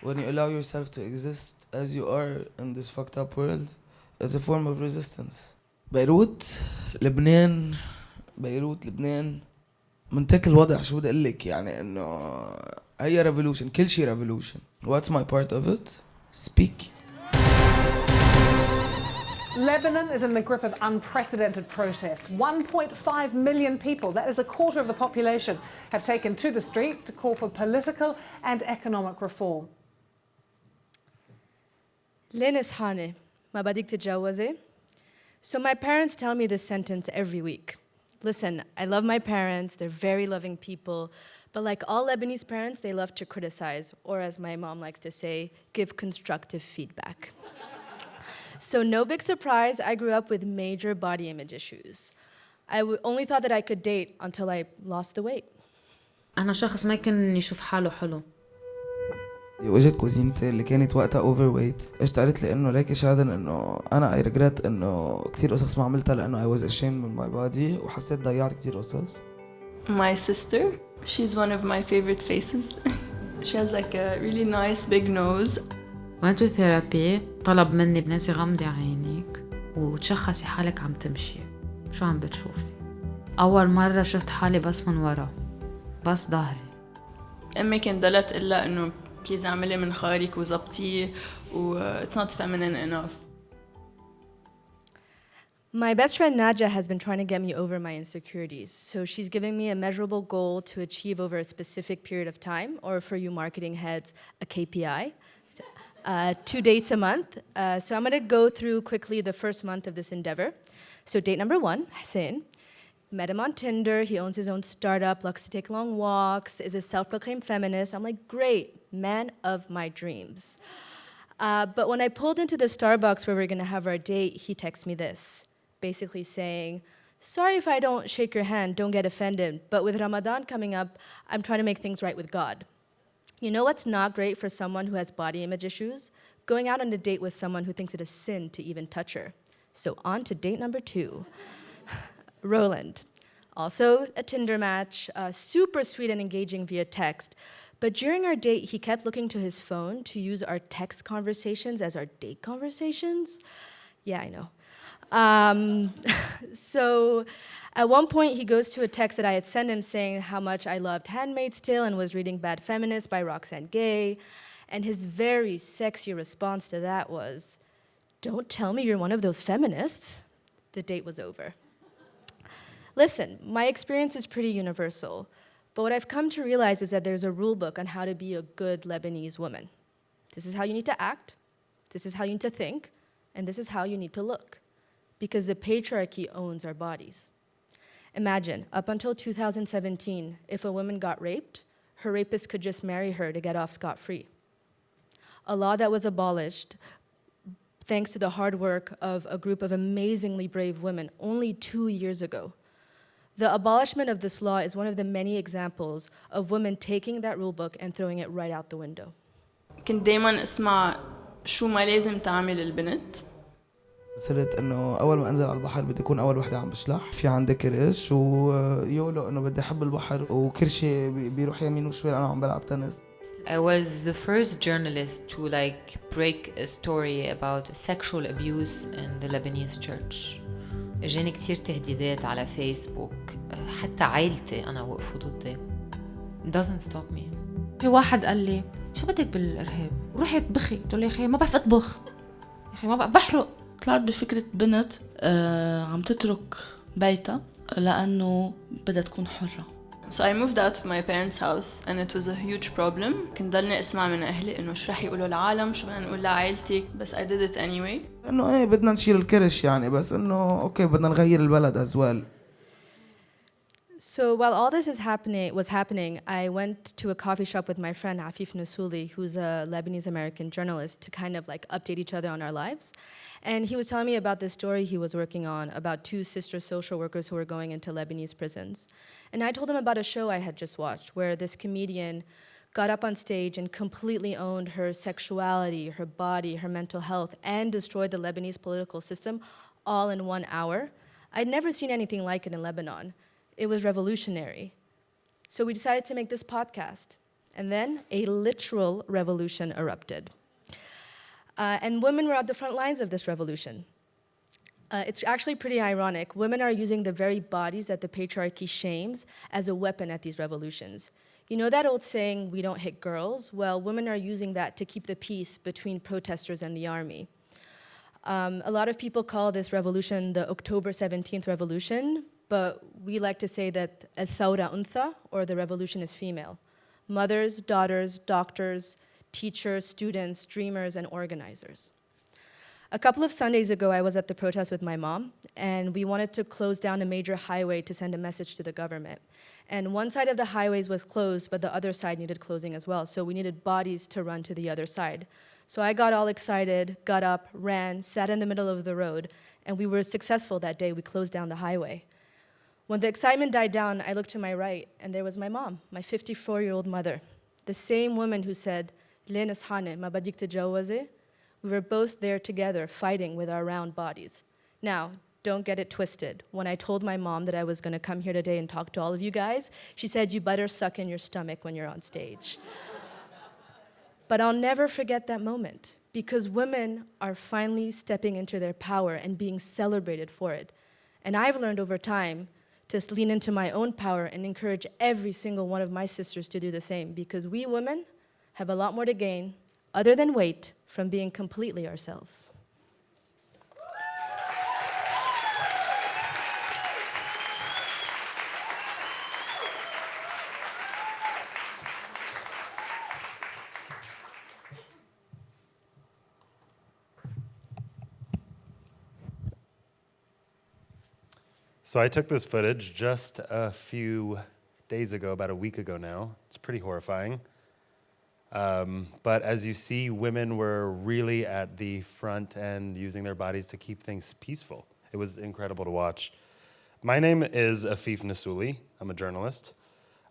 when you allow yourself to exist as you are in this fucked up world, it's a form of resistance. بيروت لبنان بيروت لبنان منتهك الوضع. شو بدي اقلك يعني انه هي revolution، كل شي revolution. What's my part of it? Speak. Lebanon is in the grip of unprecedented protests. 1.5 million people, that is a quarter of the population, have taken to the streets to call for political and economic reform. ليه نصحاني؟ ما بدك تتجوزي? So my parents tell me this sentence every week. Listen, I love my parents, they're very loving people, but like all Lebanese parents, they love to criticize, or as my mom likes to say, give constructive feedback. So no big surprise, I grew up with major body image issues. I only thought that I could date until I lost the weight. أنا شخص ما يمكن يشوف حاله حلو. واجت كوزينتي اللي كانت وقتها اوفر ويت، اجت قالت لي انه ليك شادن انه انا اي ريجريت انه كثير قصص ما عملتها لانه I was ashamed من my body وحسيت ضيعت كثير قصص. My sister, she's one of my favorite faces. She has like a really nice big nose. went to therapy. طلب مني بناتي غمضي عينيك وتشخصي حالك عم تمشي. شو عم بتشوفي؟ أول مرة شفت حالي بس من ورا، بس ظهري. أمي كان ضلت تقلها إنه بليز اعملي من خارك وزبطيه و it's not feminine enough. My best friend Nadja has been trying to get me over my insecurities. So she's giving me a measurable goal to achieve over a specific period of time, or for you marketing heads, a KPI. 2 dates a month. So I'm going to go through quickly the first month of this endeavor. So date number 1, Hussein. Met him on Tinder. He owns his own startup, likes to take long walks, is a self-proclaimed feminist. I'm like, great, man of my dreams. But when I pulled into the Starbucks where we're going to have our date, he texts me this, basically saying, sorry if I don't shake your hand, don't get offended, but with Ramadan coming up, I'm trying to make things right with God. You know what's not great for someone who has body image issues? Going out on a date with someone who thinks it is sin to even touch her. So on to date number 2. Roland, also a Tinder match, super sweet and engaging via text. But during our date, he kept looking to his phone to use our text conversations as our date conversations. Yeah, I know. So at one point, he goes to a text that I had sent him saying how much I loved Handmaid's Tale and was reading Bad Feminist by Roxane Gay. And his very sexy response to that was, don't tell me you're one of those feminists. The date was over. Listen, my experience is pretty universal, but what I've come to realize is that there's a rule book on how to be a good Lebanese woman. This is how you need to act, this is how you need to think, and this is how you need to look, because the patriarchy owns our bodies. Imagine, up until 2017, if a woman got raped, her rapist could just marry her to get off scot-free. A law that was abolished thanks to the hard work of a group of amazingly brave women only 2 years ago. The abolishment of this law is one of the many examples of women taking that rule book and throwing it right out the window. كنت دايما اسمع شو ما لازم تعمل البنت. صرت انه اول ما انزل على البحر بدي اكون اول وحده عم بشلح، في عندي كرش ويولو انه بدي احب البحر وكرشي بيروح يمين وشوي انا عم بلعب تنس. I was the first journalist to like break a story about sexual abuse in the Lebanese church. اجاني كتير تهديدات على فيسبوك، حتى عائلتي انا وقفوا ضدي. It doesn't stop me. في واحد قال لي شو بدك بالإرهاب؟ روحي اطبخي. قلت له يا أخي ما بعرف أطبخ، يا أخي ما بعرف بحرق. طلعت بفكرة بنت عم تترك بيتها لأنه بدها تكون حرة. So I moved out of my parents' house and it was a huge problem. كنت ضلني اسمع من اهلي انه شو رح يقولوا العالم، شو بدنا نقول لعائلتي، بس I did it anyway. انه ايه بدنا نشيل الكرش يعني، بس انه اوكي بدنا نغير البلد as well. So while all this was happening, I went to a coffee shop with my friend Afeef Nessouli, who's a Lebanese American journalist, to kind of like update each other on our lives. And he was telling me about this story he was working on about 2 sister social workers who were going into Lebanese prisons. And I told him about a show I had just watched where this comedian got up on stage and completely owned her sexuality, her body, her mental health, and destroyed the Lebanese political system all in 1 hour. I'd never seen anything like it in Lebanon. It was revolutionary. So we decided to make this podcast. And then a literal revolution erupted. And women were at the front lines of this revolution. It's actually pretty ironic. Women are using the very bodies that the patriarchy shames as a weapon at these revolutions. You know that old saying, we don't hit girls? Well, women are using that to keep the peace between protesters and the army. A lot of people call this revolution the October 17th revolution, but we like to say that al-thawra untha, or the revolution is female. Mothers, daughters, doctors, teachers, students, dreamers, and organizers. A couple of Sundays ago, I was at the protest with my mom, and we wanted to close down a major highway to send a message to the government. And one side of the highways was closed, but the other side needed closing as well, so we needed bodies to run to the other side. So I got all excited, got up, ran, sat in the middle of the road, and we were successful that day. We closed down the highway. When the excitement died down, I looked to my right, and there was my mom, my 54-year-old mother, the same woman who said, "Le nishane, ma badik tjawaze." We were both there together, fighting with our round bodies. Now, don't get it twisted. When I told my mom that I was going to come here today and talk to all of you guys, she said, "You better suck in your stomach when you're on stage." But I'll never forget that moment, because women are finally stepping into their power and being celebrated for it. And I've learned over time to lean into my own power and encourage every single one of my sisters to do the same, because we women have a lot more to gain, other than weight, from being completely ourselves. So I took this footage just a few days ago, about a week ago now. It's pretty horrifying. But as you see, women were really at the front end using their bodies to keep things peaceful. It was incredible to watch. My name is Afeef Nessouli. I'm a journalist.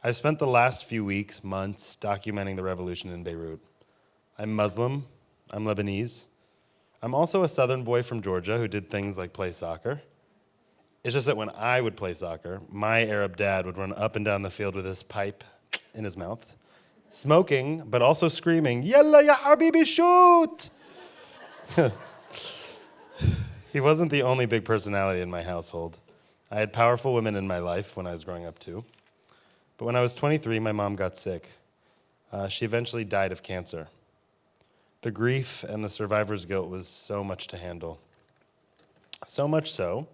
I've spent the last few weeks, months, documenting the revolution in Beirut. I'm Muslim. I'm Lebanese. I'm also a Southern boy from Georgia who did things like play soccer. It's just that when I would play soccer, my Arab dad would run up and down the field with his pipe in his mouth, smoking, but also screaming, "Yalla ya habibi, shoot!" He wasn't the only big personality in my household. I had powerful women in my life when I was growing up too. But when I was 23, my mom got sick. She eventually died of cancer. The grief and the survivor's guilt was so much to handle. So much so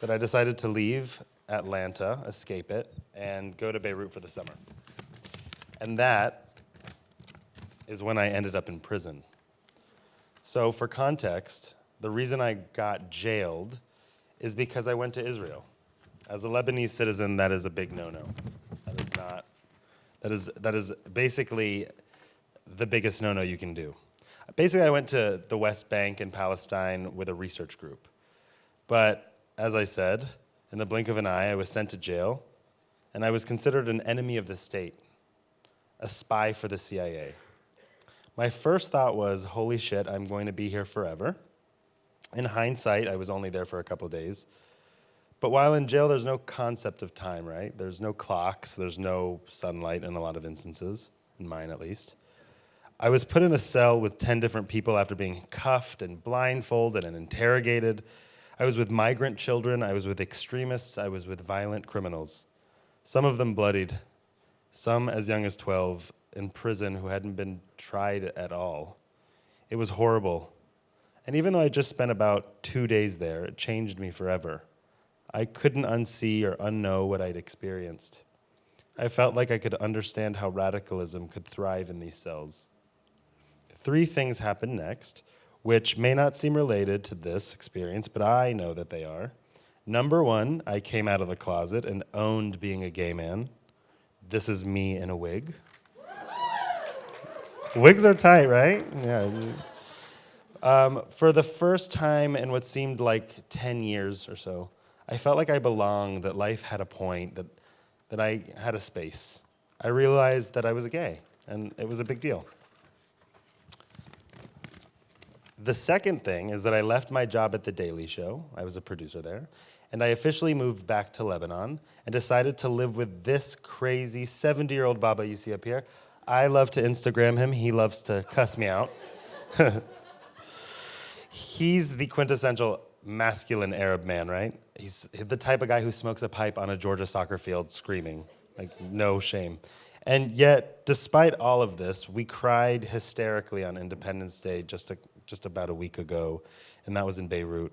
that I decided to leave Atlanta, escape it, and go to Beirut for the summer. And that is when I ended up in prison. So for context, the reason I got jailed is because I went to Israel. As a Lebanese citizen, that is a big no-no. That is basically the biggest no-no you can do. Basically, I went to the West Bank in Palestine with a research group. But as I said, in the blink of an eye, I was sent to jail, and I was considered an enemy of the state, a spy for the CIA. My first thought was, holy shit, I'm going to be here forever. In hindsight, I was only there for a couple of days. But while in jail, there's no concept of time, right? There's no clocks, there's no sunlight in a lot of instances, in mine at least. I was put in a cell with 10 different people after being cuffed and blindfolded and interrogated. I was with migrant children, I was with extremists, I was with violent criminals. Some of them bloodied, some as young as 12, in prison who hadn't been tried at all. It was horrible. And even though I just spent about 2 days there, it changed me forever. I couldn't unsee or unknow what I'd experienced. I felt like I could understand how radicalism could thrive in these cells. 3 things happened next, which may not seem related to this experience, but I know that they are. Number 1, I came out of the closet and owned being a gay man. This is me in a wig. Wigs are tight, right? Yeah. For the first time in what seemed like 10 years or so, I felt like I belonged, that life had a point, that I had a space. I realized that I was gay, and it was a big deal. The second thing is that I left my job at The Daily Show. I was a producer there. And I officially moved back to Lebanon and decided to live with this crazy 70-year-old Baba you see up here. I love to Instagram him. He loves to cuss me out. He's the quintessential masculine Arab man, right? He's the type of guy who smokes a pipe on a Georgia soccer field screaming, like no shame. And yet, despite all of this, we cried hysterically on Independence Day just about a week ago, and that was in Beirut.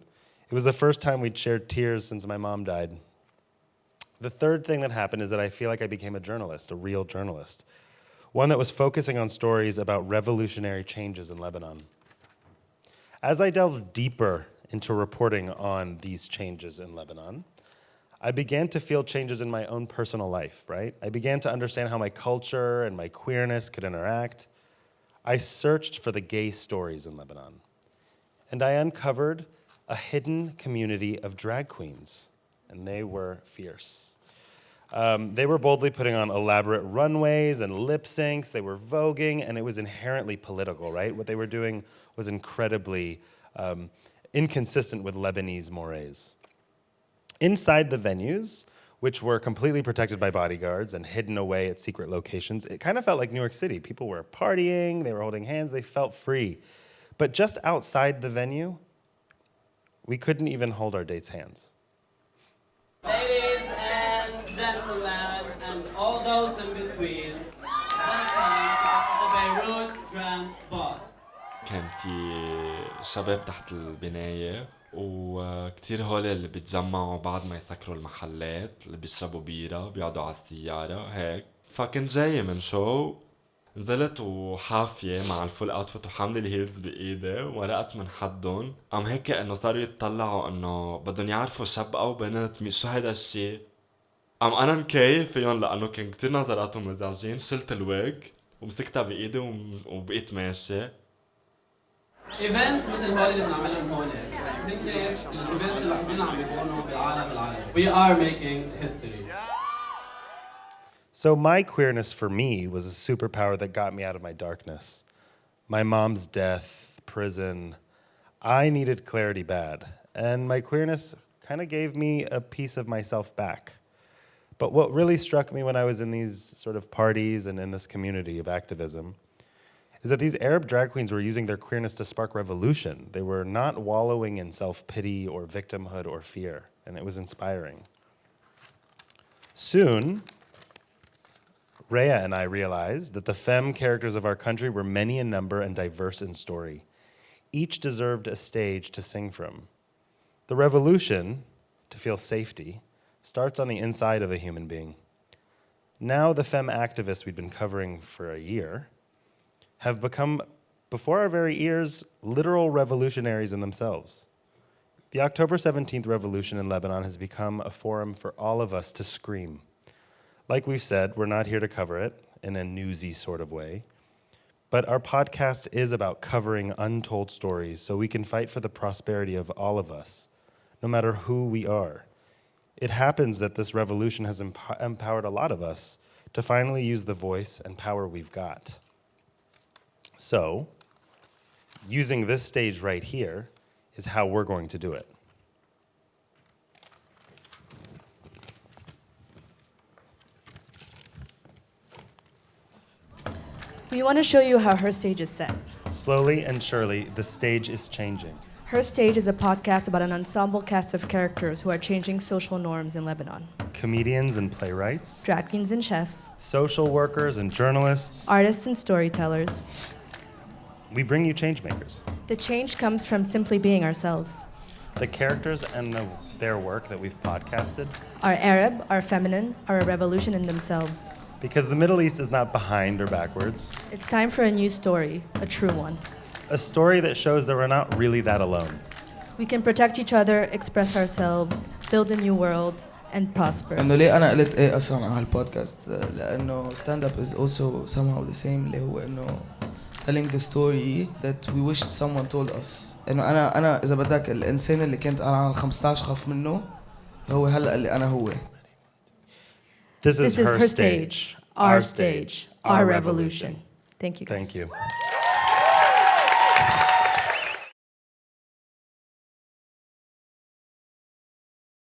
It was the first time we'd shared tears since my mom died. The third thing that happened is that I feel like I became a journalist, a real journalist, one that was focusing on stories about revolutionary changes in Lebanon. As I delved deeper into reporting on these changes in Lebanon, I began to feel changes in my own personal life, right? I began to understand how my culture and my queerness could interact. I searched for the gay stories in Lebanon, and I uncovered a hidden community of drag queens, and they were fierce. They were boldly putting on elaborate runways and lip syncs. They were voguing, and it was inherently political, right? What they were doing was incredibly inconsistent with Lebanese mores. Inside the venues, which were completely protected by bodyguards and hidden away at secret locations, it kind of felt like New York City. People were partying, they were holding hands, they felt free. But just outside the venue, we couldn't even hold our dates' hands. Ladies and gentlemen, and all those in between, welcome to the Beirut Grand Ball. كان في شباب تحت البناية وكتير هول اللي بيتجمعوا بعد ما يسكروا المحلات اللي بيشربوا بيرة بيقعدوا على السيارة هيك. فكنت جاي من شو نزلت وحافية مع الفول اوتفيت وحاملة الهيلز بإيدي ومرقت من حدهم قام هيك انه صاروا يتطلعوا انه بدهم يعرفوا شاب او بنت شو هيدا الشي. قام انا مكايف فيهم لانه كان كتير نظراتهم مزعجين. شلت الويج ومسكتها بإيدي وبقيت ماشي. ايفنتس مثل هول اللي بنعملهم هون هن الايفنتس اللي كلنا عم بيكونوا بالعالم العربي. We are making history. So my queerness for me was a superpower that got me out of my darkness. My mom's death, prison, I needed clarity bad. And my queerness kind of gave me a piece of myself back. But what really struck me when I was in these sort of parties and in this community of activism is that these Arab drag queens were using their queerness to spark revolution. They were not wallowing in self-pity or victimhood or fear, and it was inspiring. Soon, Rhea and I realized that the femme characters of our country were many in number and diverse in story. Each deserved a stage to sing from. The revolution, to feel safety, starts on the inside of a human being. Now the femme activists we'd been covering for a year have become, before our very ears, literal revolutionaries in themselves. The October 17th revolution in Lebanon has become a forum for all of us to scream. Like we've said, we're not here to cover it in a newsy sort of way, but our podcast is about covering untold stories so we can fight for the prosperity of all of us, no matter who we are. It happens that this revolution has empowered a lot of us to finally use the voice and power we've got. So, using this stage right here is how we're going to do it. We want to show you how Her Stage is set. Slowly and surely, the stage is changing. Her Stage is a podcast about an ensemble cast of characters who are changing social norms in Lebanon. Comedians and playwrights, Drag queens and chefs, social workers and journalists, artists and storytellers. we bring you changemakers. The change comes from simply being ourselves. The characters and their work that we've podcasted, Are Arab, are feminine, are a revolution in themselves. because the Middle East is not behind or backwards. It's time for a new story, a true one. A story that shows that we're not really that alone. We can protect each other, express ourselves, build a new world, and prosper. انه ليه انا قلت ايه اصلا على البودكاست لانه stand up is also somehow the same اللي هو انه telling the story that we wished someone told us. انه انا اذا بدك الانسان اللي كنت انا على 15 خاف منه هو هلا اللي انا هو. This is her stage, our stage, our revolution. Thank you guys. Thank you.